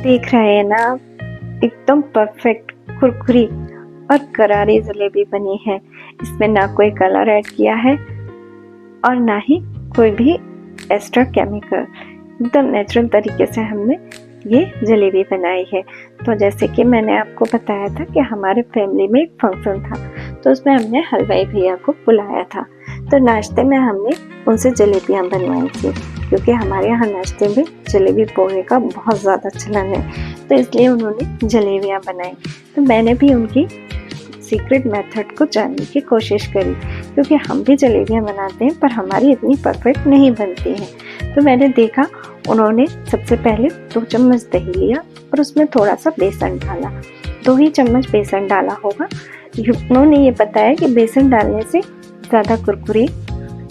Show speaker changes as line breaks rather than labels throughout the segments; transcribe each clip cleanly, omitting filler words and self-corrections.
देख रहे हैं ना आप, एकदम परफेक्ट कुरकुरी और करारी जलेबी बनी है। इसमें ना कोई कलर ऐड किया है और ना ही कोई भी एक्स्ट्रा केमिकल, एकदम नेचुरल तरीके से हमने ये जलेबी बनाई है। तो जैसे कि मैंने आपको बताया था कि हमारे फैमिली में एक फंक्शन था, तो उसमें हमने हलवाई भैया को बुलाया था। तो नाश्ते में हमने उनसे जलेबियाँ बनवाई थी, क्योंकि हमारे यहाँ नाश्ते में जलेबी पोहे का बहुत ज़्यादा चलन है, तो इसलिए उन्होंने जलेबियाँ बनाई। तो मैंने भी उनकी सीक्रेट मेथड को जानने की कोशिश करी, क्योंकि हम भी जलेबियाँ बनाते हैं पर हमारी इतनी परफेक्ट नहीं बनती हैं। तो मैंने देखा, उन्होंने सबसे पहले 2 चम्मच दही लिया और उसमें थोड़ा सा बेसन डाला, 2 ही चम्मच बेसन डाला होगा। उन्होंने ये बताया कि बेसन डालने से ज़्यादा कुरकुरी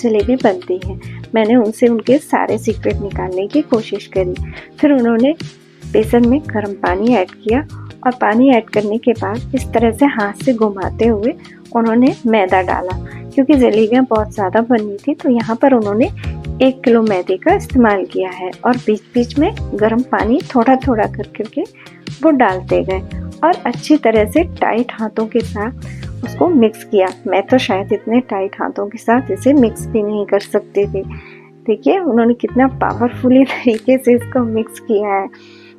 जलेबी बनती है। मैंने उनसे उनके सारे सीक्रेट निकालने की कोशिश करी। फिर उन्होंने बेसन में गर्म पानी ऐड किया और पानी ऐड करने के बाद इस तरह से हाथ से घुमाते हुए उन्होंने मैदा डाला, क्योंकि जलेबियाँ बहुत ज़्यादा बनी थी। तो यहाँ पर उन्होंने 1 किलो मैदे का इस्तेमाल किया है और बीच बीच में गर्म पानी थोड़ा थोड़ा करके वो डालते गए और अच्छी तरह से टाइट हाथों के साथ उसको मिक्स किया। मैं तो शायद इतने टाइट हाथों के साथ इसे मिक्स भी नहीं कर सकते थे। देखिए उन्होंने कितना पावरफुली तरीके से इसको मिक्स किया है।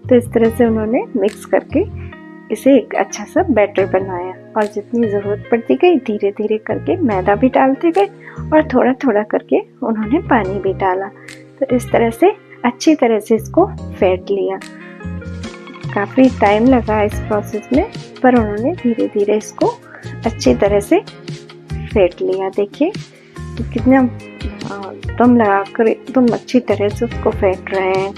तो इस तरह से उन्होंने मिक्स करके इसे एक अच्छा सा बैटर बनाया और जितनी ज़रूरत पड़ती गई धीरे धीरे करके मैदा भी डालते गए और थोड़ा थोड़ा करके उन्होंने पानी भी डाला। तो इस तरह से अच्छी तरह से इसको फेंट लिया। काफ़ी टाइम लगा इस प्रोसेस में, पर उन्होंने धीरे धीरे इसको अच्छी तरह से फेंट लिया। देखिए कितना दम लगा कर एकदम अच्छी तरह से उसको फेंट रहे हैं।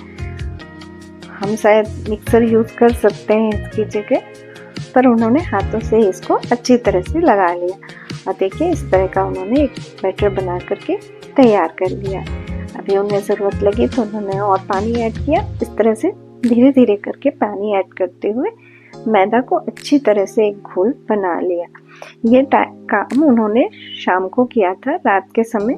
हम शायद मिक्सर यूज़ कर सकते हैं इसकी जगह, पर उन्होंने हाथों से इसको अच्छी तरह से लगा लिया। और देखिए इस तरह का उन्होंने एक बैटर बना करके तैयार कर लिया। अभी उन्हें ज़रूरत लगी तो उन्होंने और पानी ऐड किया। इस तरह से धीरे धीरे करके पानी ऐड करते हुए मैदा को अच्छी तरह से एक घोल बना लिया। ये काम उन्होंने शाम को किया था, रात के समय,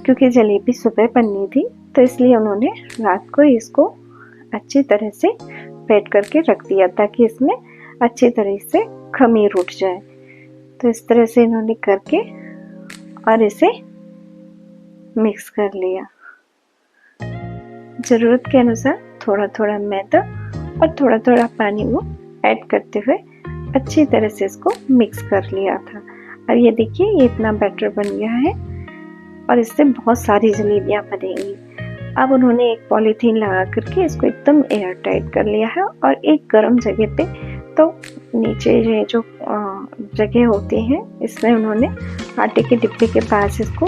क्योंकि जलेबी सुबह बननी थी, तो इसलिए उन्होंने रात को इसको अच्छी तरह से फेंट करके रख दिया ताकि इसमें अच्छी तरह से खमीर उठ जाए। तो इस तरह से इन्होंने करके और इसे मिक्स कर लिया। ज़रूरत के अनुसार थोड़ा थोड़ा मैदा और थोड़ा थोड़ा पानी वो ऐड करते हुए अच्छी तरह से इसको मिक्स कर लिया था। और ये देखिए ये इतना बैटर बन गया है और इससे बहुत सारी जलेबियाँ बनेंगी। अब उन्होंने एक पॉलीथीन लगा करके इसको एकदम एयर टाइट कर लिया है और एक गर्म जगह पे, तो नीचे ये जो जगह होती है इसमें उन्होंने आटे के डिब्बे के पास इसको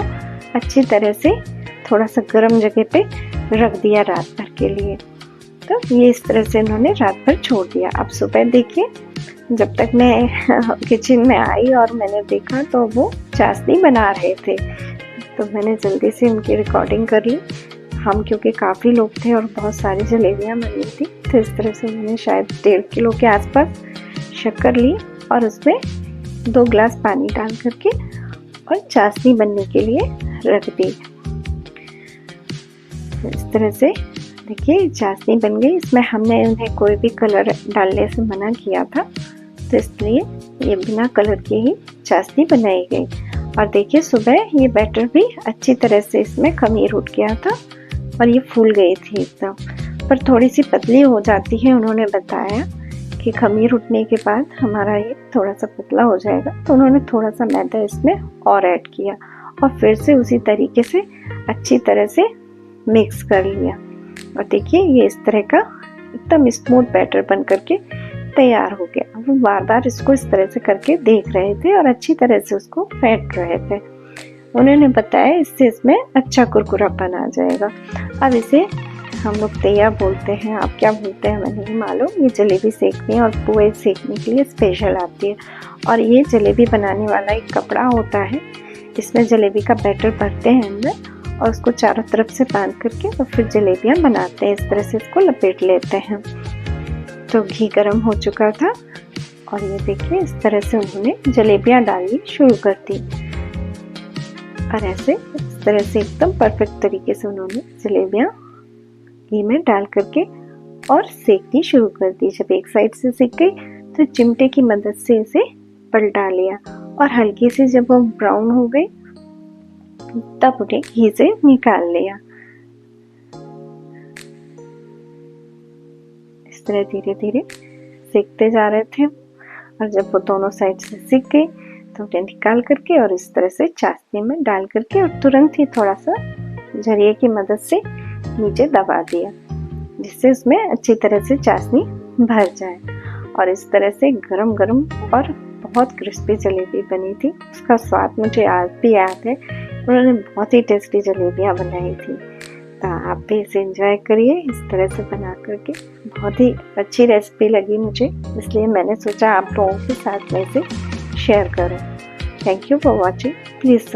अच्छी तरह से थोड़ा सा गर्म जगह पे रख दिया रात भर के लिए। तो ये इस तरह से उन्होंने रात भर छोड़ दिया। अब सुबह देखिए जब तक मैं किचन में आई और मैंने देखा तो वो चाशनी बना रहे थे, तो मैंने जल्दी से उनकी रिकॉर्डिंग कर ली। हम क्योंकि काफ़ी लोग थे और बहुत सारी जलेबियाँ बनी थी, तो इस तरह से मैंने शायद 1.5 किलो के आसपास शक्कर ली और उसमें 2 गिलास पानी डाल करके और चाशनी बनने के लिए रख दी। इस तरह से देखिए चाशनी बन गई। इसमें हमने उन्हें कोई भी कलर डालने से मना किया था, तो इसलिए ये बिना कलर की ही चाशनी बनाई गई। और देखिए सुबह ये बैटर भी अच्छी तरह से इसमें खमीर उठ गया था और ये फूल गई थी एकदम, पर थोड़ी सी पतली हो जाती है। उन्होंने बताया कि खमीर उठने के बाद हमारा ये थोड़ा सा पतला हो जाएगा, तो उन्होंने थोड़ा सा मैदा इसमें और ऐड किया और फिर से उसी तरीके से अच्छी तरह से मिक्स कर लिया। और देखिए ये इस तरह का एकदम स्मूथ बैटर बन करके तैयार हो गया। वो बार बार इसको इस तरह से करके देख रहे थे और अच्छी तरह से उसको फेंट रहे थे। उन्होंने बताया इससे इसमें अच्छा कुरकुरापन आ जाएगा। अब इसे हम लोग तैया बोलते हैं, आप क्या बोलते हैं हमें नहीं मालूम। ये जलेबी सेकने और पोहे सेकने के लिए स्पेशल आती है। और ये जलेबी बनाने वाला एक कपड़ा होता है, इसमें जलेबी का बैटर भरते हैं अंदर और उसको चारों तरफ से बांध करके और फिर जलेबियाँ बनाते हैं। इस तरह से इसको लपेट लेते हैं। तो घी गर्म हो चुका था और ये देखिए इस तरह से उन्होंने जलेबियाँ डालनी शुरू कर दी और ऐसे इस तरह से एकदम परफेक्ट तरीके से उन्होंने जलेबियाँ घी में डाल करके और सेकनी शुरू कर दी। जब एक साइड से सिक गई तो चिमटे की मदद से इसे पलटा लिया और हल्की से जब वो ब्राउन हो गई तब उन्हें घी से निकाल लिया। इस तरह धीरे धीरे सेकते जा रहे थे और जब वो दोनों साइड से सिक गई तो उन्हें निकाल करके और इस तरह से चाशनी में डाल करके और तुरंत ही थोड़ा सा झरिए की मदद से नीचे दबा दिया, जिससे उसमें अच्छी तरह से चाशनी भर जाए। और इस तरह से गरम गरम और बहुत क्रिस्पी जलेबी बनी थी। उसका स्वाद मुझे आज भी याद है। उन्होंने बहुत ही टेस्टी जलेबियाँ बनाई थी। तो आप भी इसे एंजॉय करिए इस तरह से बना करके। बहुत ही अच्छी रेसिपी लगी मुझे, इसलिए मैंने सोचा आप लोगों के साथ में इसे शेयर करूं। Thank you for watching. Please